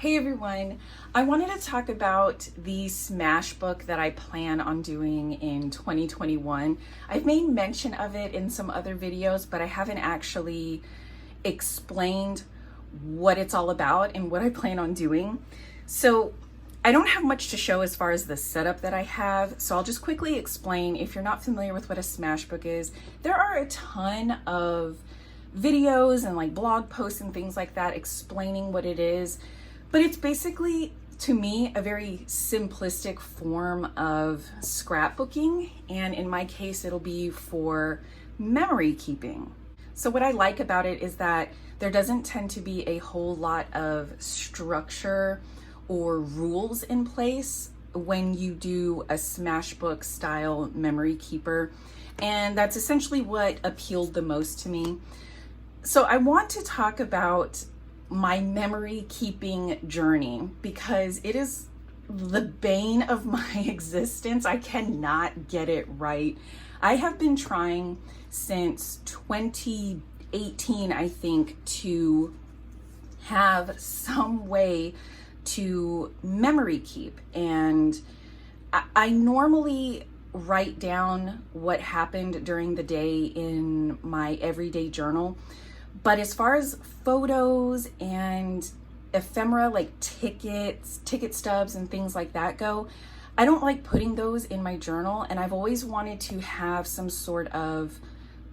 Hey everyone, I wanted to talk about the Smash book that I plan on doing in 2021. I've made mention of it in some other videos, but I haven't actually explained what it's all about and what I plan on doing. So I don't have much to show as far as the setup that I have, so I'll just quickly explain. If you're not familiar with what a Smash book is, there are a ton of videos and like blog posts and things like that explaining what it is. But it's basically, to me, a very simplistic form of scrapbooking. And in my case, it'll be for memory keeping. So what I like about it is that there doesn't tend to be a whole lot of structure or rules in place when you do a Smash book style memory keeper. And that's essentially what appealed the most to me. So I want to talk about my memory keeping journey because it is the bane of my existence. I cannot get it right. I have been trying since 2018, I think, to have some way to memory keep. And I normally write down what happened during the day in my everyday journal. But as far as photos and ephemera like ticket stubs and things like that go, I don't like putting those in my journal, and I've always wanted to have some sort of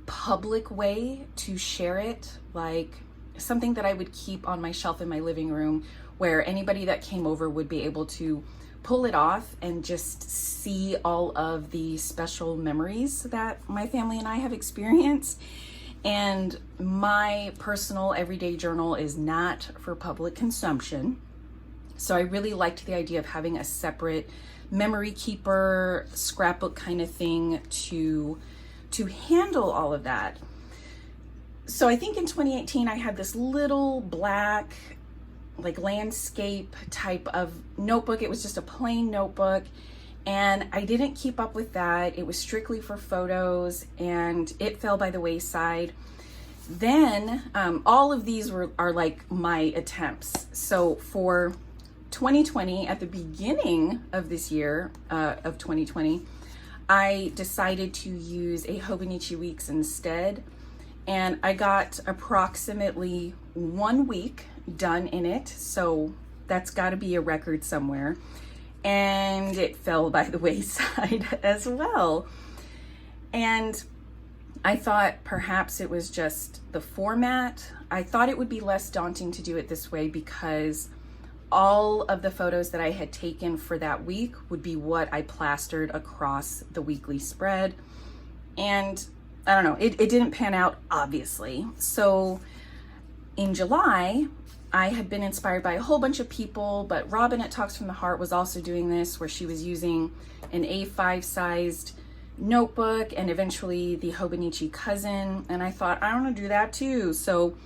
public way to share it, like something that I would keep on my shelf in my living room where anybody that came over would be able to pull it off and just see all of the special memories that my family and I have experienced. And my personal everyday journal is not for public consumption. So I really liked the idea of having a separate memory keeper, scrapbook kind of thing to handle all of that. So I think in 2018, I had this little black, like landscape type of notebook. It was just a plain notebook. And I didn't keep up with that. It was strictly for photos and it fell by the wayside. Then all of these are like my attempts. So for 2020, at the beginning of this year, of 2020, I decided to use a Hobonichi weeks instead. And I got approximately 1 week done in it. So that's got to be a record somewhere. And it fell by the wayside as well. And I thought perhaps it was just the format. I thought it would be less daunting to do it this way because all of the photos that I had taken for that week would be what I plastered across the weekly spread. And I don't know, it didn't pan out, obviously. So in July, I had been inspired by a whole bunch of people, but Robin at Talks from the Heart was also doing this, where she was using an A5 sized notebook and eventually the Hobonichi cousin. And I thought, I want to do that too. So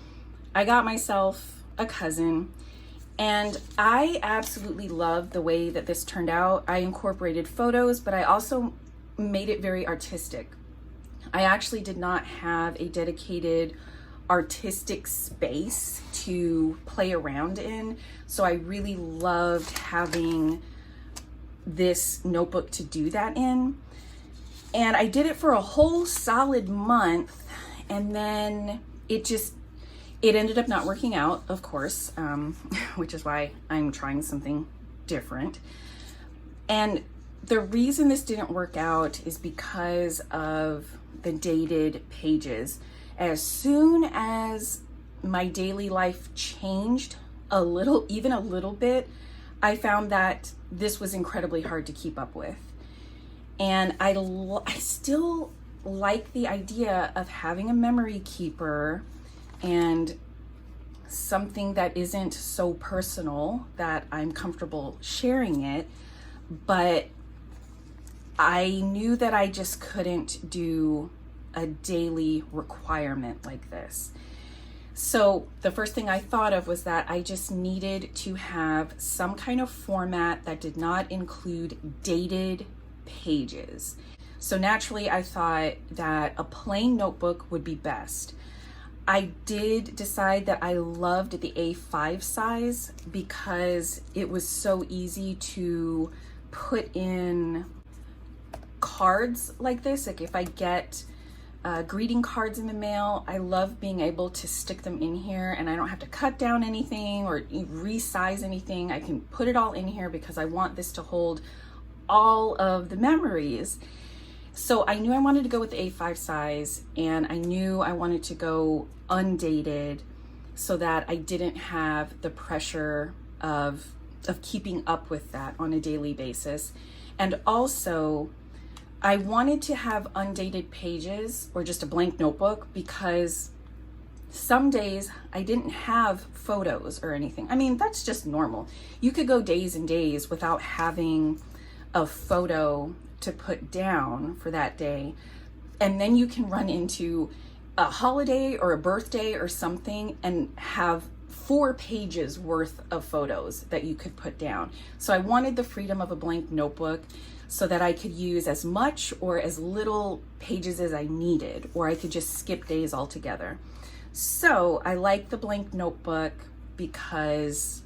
I got myself a cousin, and I absolutely love the way that this turned out. I incorporated photos, but I also made it very artistic. I actually did not have a dedicated artistic space to play around in, so I really loved having this notebook to do that in. And I did it for a whole solid month, and then it ended up not working out, of course, which is why I'm trying something different. And the reason this didn't work out is because of the dated pages. As soon as my daily life changed even a little bit, I found that this was incredibly hard to keep up with. And I still like the idea of having a memory keeper and something that isn't so personal that I'm comfortable sharing it, but I knew that I just couldn't do a daily requirement like this. So the first thing I thought of was that I just needed to have some kind of format that did not include dated pages. So naturally I thought that a plain notebook would be best. I did decide that I loved the A5 size because it was so easy to put in cards like this. Like if I get greeting cards in the mail, I love being able to stick them in here and I don't have to cut down anything or resize anything. I can put it all in here because I want this to hold all of the memories. So I knew I wanted to go with the A5 size, and I knew I wanted to go undated so that I didn't have the pressure of keeping up with that on a daily basis. And also I wanted to have undated pages or just a blank notebook because some days I didn't have photos or anything. I mean, that's just normal. You could go days and days without having a photo to put down for that day, and then you can run into a holiday or a birthday or something and have 4 pages worth of photos that you could put down. So I wanted the freedom of a blank notebook so that I could use as much or as little pages as I needed, or I could just skip days altogether. So I like the blank notebook because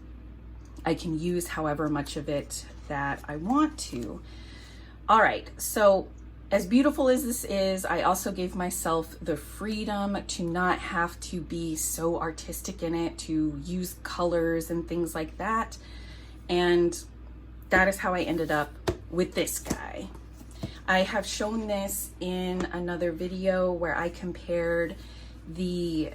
I can use however much of it that I want to. All right, so as beautiful as this is, I also gave myself the freedom to not have to be so artistic in it, to use colors and things like that. And that is how I ended up with this guy. I have shown this in another video where I compared the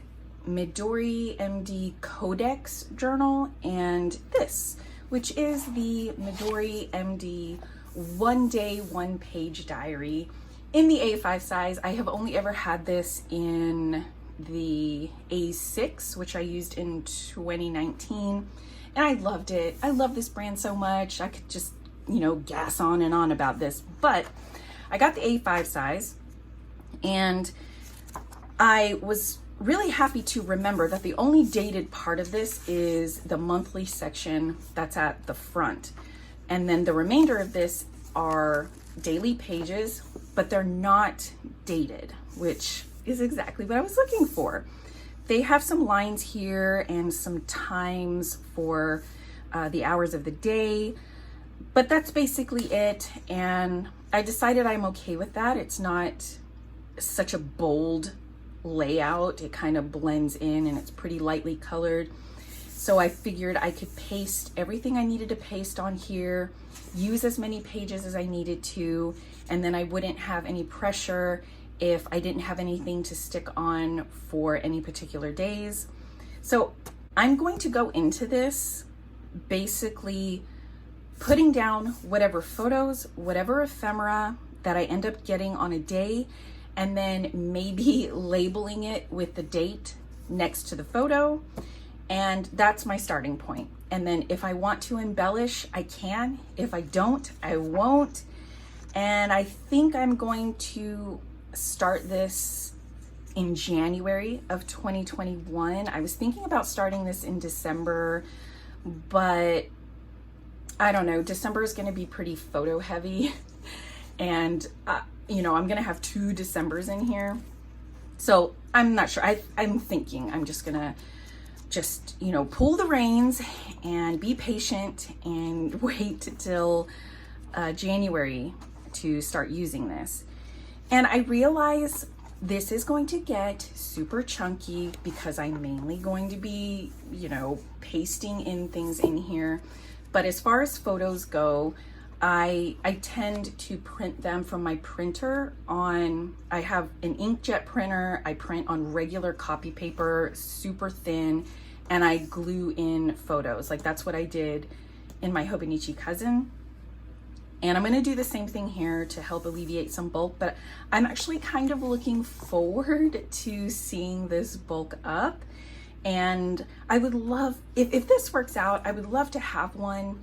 Midori MD Codex journal and this, which is the Midori MD 1 day, 1 page diary in the A5 size. I have only ever had this in the A6, which I used in 2019, and I loved it. I love this brand so much. I could just, gas on and on about this, but I got the A5 size, and I was really happy to remember that the only dated part of this is the monthly section that's at the front. And then the remainder of this are daily pages, but they're not dated, which is exactly what I was looking for. They have some lines here and some times for the hours of the day, but that's basically it. And I decided I'm okay with that. It's not such a bold layout. It kind of blends in and it's pretty lightly colored. So I figured I could paste everything I needed to paste on here, use as many pages as I needed to, and then I wouldn't have any pressure if I didn't have anything to stick on for any particular days. So I'm going to go into this basically putting down whatever photos, whatever ephemera that I end up getting on a day, and then maybe labeling it with the date next to the photo. And that's my starting point. And then if I want to embellish, I can. If I don't, I won't. And I think I'm going to start this in January of 2021. I was thinking about starting this in December, but I don't know. December is going to be pretty photo heavy. And, I'm going to have 2 Decembers in here. So I'm not sure. I'm thinking I'm just going to pull the reins and be patient and wait till January to start using this. And I realize this is going to get super chunky because I'm mainly going to be, pasting in things in here. But as far as photos go, I tend to print them from my printer I have an inkjet printer. I print on regular copy paper, super thin, and I glue in photos. Like that's what I did in my Hobonichi cousin. And I'm gonna do the same thing here to help alleviate some bulk, but I'm actually kind of looking forward to seeing this bulk up. And I would love, if this works out, I would love to have one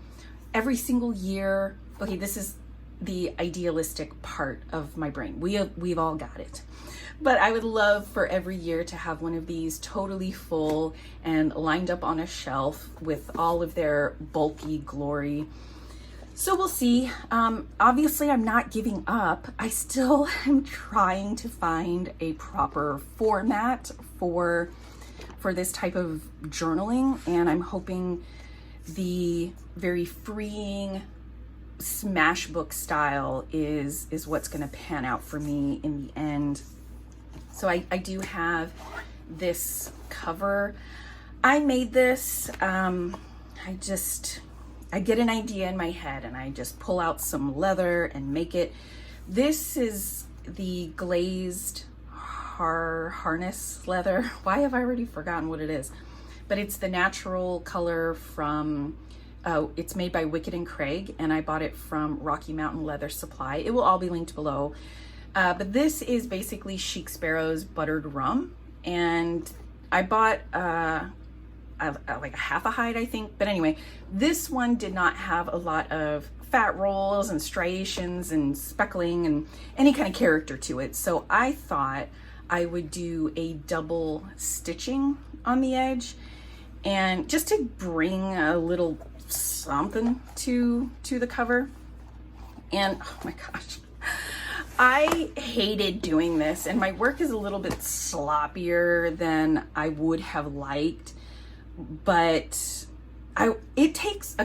every single year. Okay, this is the idealistic part of my brain. We've all got it. But I would love for every year to have one of these totally full and lined up on a shelf with all of their bulky glory. So we'll see. Obviously I'm not giving up. I still am trying to find a proper format for this type of journaling, and I'm hoping the very freeing smash book style is what's going to pan out for me in the end. So I do have this cover. I made this, I get an idea in my head and I just pull out some leather and make it. This is the Glazed Harness leather. Why have I already forgotten what it is? But it's the natural color from, it's made by Wicked and Craig, and I bought it from Rocky Mountain Leather Supply. It will all be linked below. But this is basically Chic Sparrow's buttered rum, and I bought like a half a hide, I think. But anyway, this one did not have a lot of fat rolls and striations and speckling and any kind of character to it. So I thought I would do a double stitching on the edge, and just to bring a little something to the cover. And oh my gosh, I hated doing this, and my work is a little bit sloppier than I would have liked, but it takes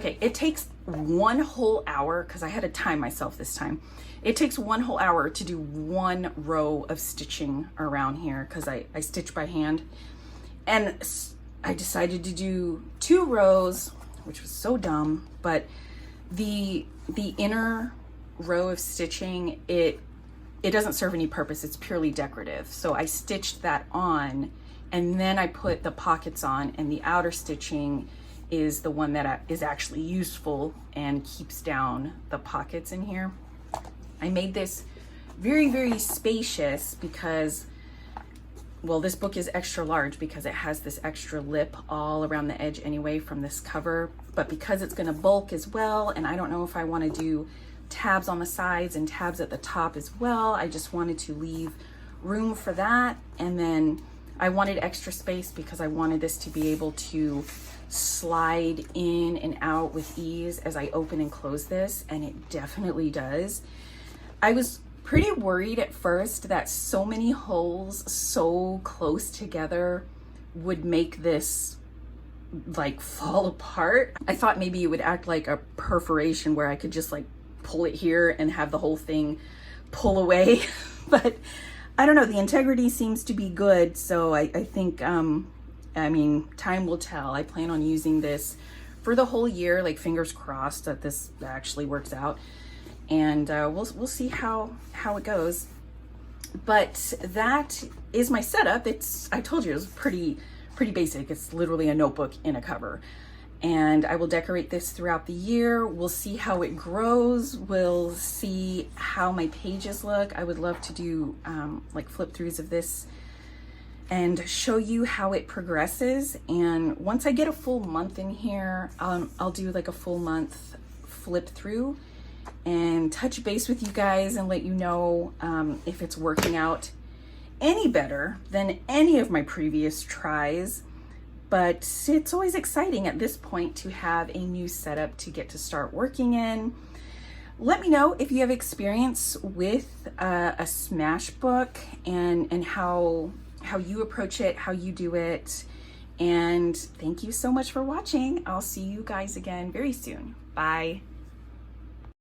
1 whole hour, because I had to time myself this time. It takes 1 whole hour to do 1 row of stitching around here, because I stitch by hand. And I decided to do 2 rows, which was so dumb, but the inner row of stitching, it doesn't serve any purpose. It's purely decorative. So I stitched that on, and then I put the pockets on, and the outer stitching is the one that is actually useful and keeps down the pockets in here. I made this very, very spacious because, well, this book is extra large because it has this extra lip all around the edge anyway from this cover, but because it's going to bulk as well, and I don't know if I want to do tabs on the sides and tabs at the top as well, I just wanted to leave room for that. And then I wanted extra space because I wanted this to be able to slide in and out with ease as I open and close this, and it definitely does. I was pretty worried at first that so many holes so close together would make this like fall apart. I thought maybe it would act like a perforation where I could just like pull it here and have the whole thing pull away. But I don't know, the integrity seems to be good, so I think I mean, time will tell. I plan on using this for the whole year, like fingers crossed that this actually works out, and we'll see how it goes. But that is my setup. I told you it was pretty basic. It's literally a notebook in a cover, and I will decorate this throughout the year. We'll see how it grows. We'll see how my pages look. I would love to do like flip throughs of this and show you how it progresses. And once I get a full month in here, I'll do like a full month flip through and touch base with you guys and let you know if it's working out any better than any of my previous tries. But it's always exciting at this point to have a new setup to get to start working in. Let me know if you have experience with a smash book and how you approach it, how you do it. And thank you so much for watching. I'll see you guys again very soon. Bye.